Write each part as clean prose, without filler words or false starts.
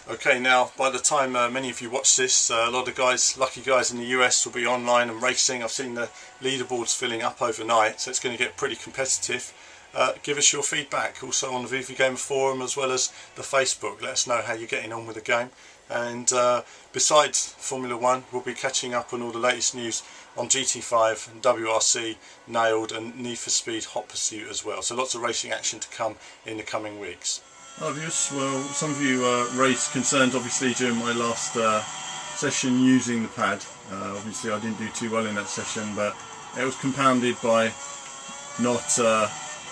Okay, now by the time many of you watch this, a lot of guys, lucky guys in the US will be online and racing. I've seen the leaderboards filling up overnight, so it's going to get pretty competitive. Give us your feedback also on the VV Gamer forum as well as the Facebook. Let us know how you're getting on with the game. And besides Formula 1, we'll be catching up on all the latest news on GT5 and WRC, Nailed and Need for Speed Hot Pursuit as well. So lots of racing action to come in the coming weeks. Obvious. Well, some of you raised concerns obviously during my last session using the pad. Obviously I didn't do too well in that session, but it was compounded by not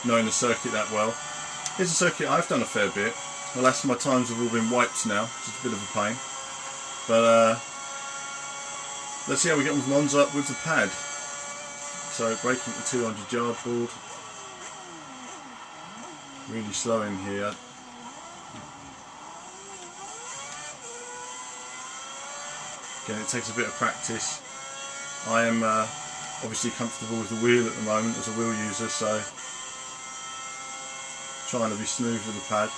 knowing the circuit that well. Here's a circuit I've done a fair bit. Alas, my times have all been wiped now, which is a bit of a pain. But let's see how we get on with Monza with the pad. So braking at the 200 yard board. Really slow in here. Again, it takes a bit of practice. I am obviously comfortable with the wheel at the moment as a wheel user, so trying to be smooth with the pad.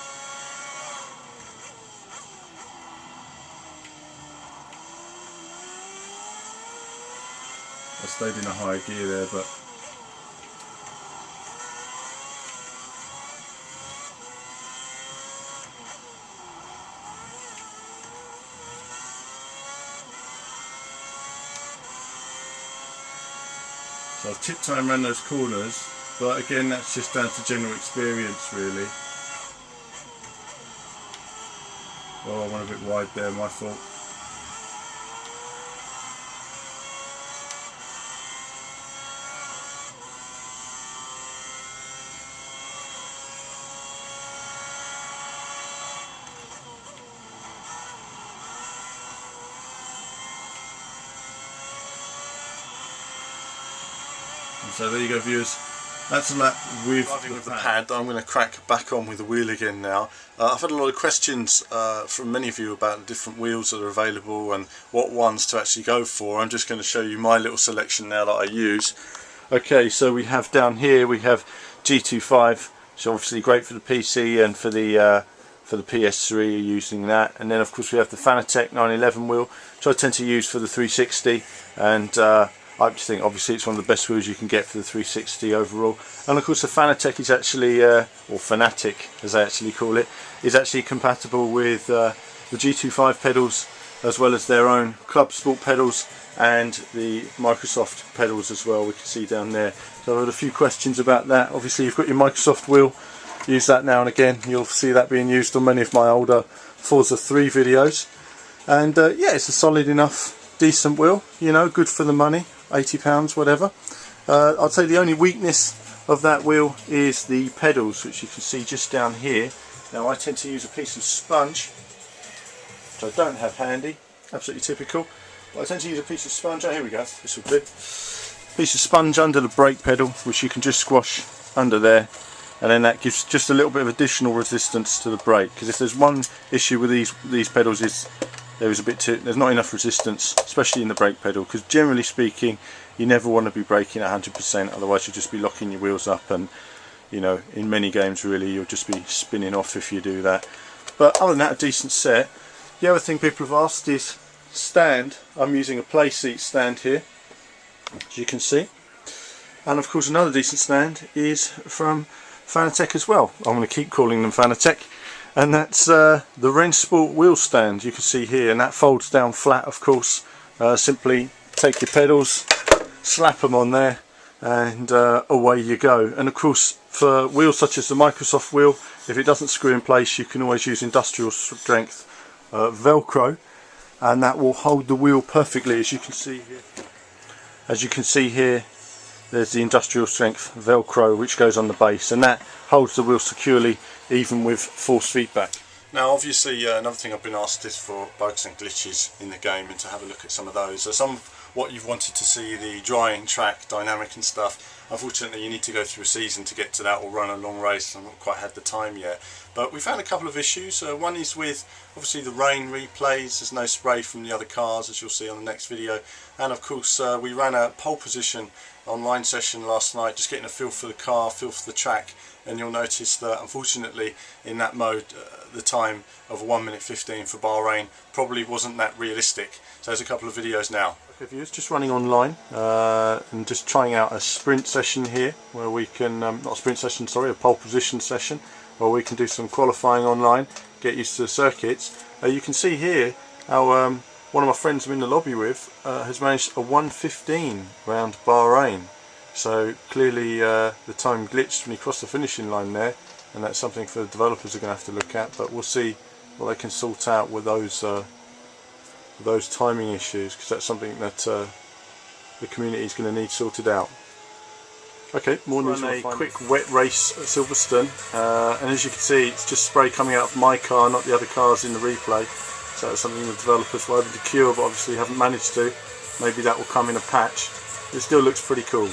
I stayed in a higher gear there, but so I've tiptoed around those corners, but again that's just down to general experience really. Oh, I went a bit wide there, my fault. So there you go, viewers, that's a lap with the pad. I'm going to crack back on with the wheel again now. I've had a lot of questions from many of you about the different wheels that are available and what ones to actually go for. I'm just going to show you my little selection now that I use. Okay, so we have down here, we have G25, which is obviously great for the PC and for the PS3 using that. And then of course we have the Fanatec 911 wheel, which I tend to use for the 360, and I just think obviously it's one of the best wheels you can get for the 360 overall. And of course the Fanatec is actually, or Fanatic as they actually call it, is actually compatible with the G25 pedals as well as their own Club Sport pedals and the Microsoft pedals as well, we can see down there. So I've had a few questions about that. Obviously you've got your Microsoft wheel, use that now and again. You'll see that being used on many of my older Forza 3 videos. And yeah, it's a solid enough, decent wheel, you know, good for the money. £80, whatever. I'd say the only weakness of that wheel is the pedals, which you can see just down here. Now I tend to use a piece of sponge, which I don't have handy, absolutely typical, but I tend to use a piece of sponge. Oh, here we go, this will clip. Piece of sponge under the brake pedal, which you can just squash under there, and then that gives just a little bit of additional resistance to the brake, because if there's one issue with these pedals is there's not enough resistance, especially in the brake pedal, because generally speaking you never want to be braking at 100%, otherwise you'll just be locking your wheels up, and you know, in many games really you'll just be spinning off if you do that. But other than that, a decent set. The other thing people have asked is stand. I'm using a play seat stand here, as you can see, and of course another decent stand is from Fanatec as well. I'm going to keep calling them Fanatec. And that's the Rennsport wheel stand you can see here, and that folds down flat of course. Simply take your pedals, slap them on there, and away you go. And of course for wheels such as the Microsoft wheel, if it doesn't screw in place you can always use industrial strength Velcro, and that will hold the wheel perfectly, as you can see here. As you can see here, there's the industrial strength Velcro which goes on the base, and that holds the wheel securely even with force feedback. Now obviously another thing I've been asked is for bugs and glitches in the game and to have a look at some of those. So some what you've wanted to see, the drying track dynamic and stuff. Unfortunately you need to go through a season to get to that, or run a long race. I've not quite had the time yet, but we found a couple of issues. One is with obviously the rain replays. There's no spray from the other cars, as you'll see on the next video, and of course we ran a pole position online session last night, just getting a feel for the car, feel for the track, and you'll notice that unfortunately in that mode the time of 1:15 for Bahrain probably wasn't that realistic. So there's a couple of videos now. Okay viewers, just running online and just trying out a sprint session here where we can, not a sprint session, sorry, a pole position session where we can do some qualifying online, get used to the circuits. You can see here how one of my friends I'm in the lobby with has managed a 1:15 round Bahrain. So clearly the time glitched when he crossed the finishing line there, and that's something for the developers are going to have to look at, but we'll see what they can sort out with those timing issues, because that's something that the community is going to need sorted out. Okay, more news. A quick wet race at Silverstone, and as you can see it's just spray coming out of my car, not the other cars in the replay. So that's something the developers were able to cure, but obviously haven't managed to. Maybe that will come in a patch. It still looks pretty cool.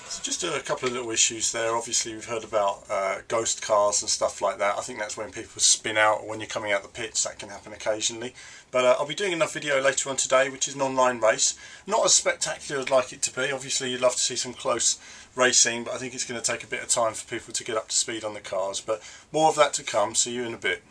So just a couple of little issues there. Obviously we've heard about ghost cars and stuff like that. I think that's when people spin out, or when you're coming out the pits. That can happen occasionally. But I'll be doing another video later on today, which is an online race. Not as spectacular as I'd like it to be. Obviously you'd love to see some close racing, but I think it's going to take a bit of time for people to get up to speed on the cars. But more of that to come. See you in a bit.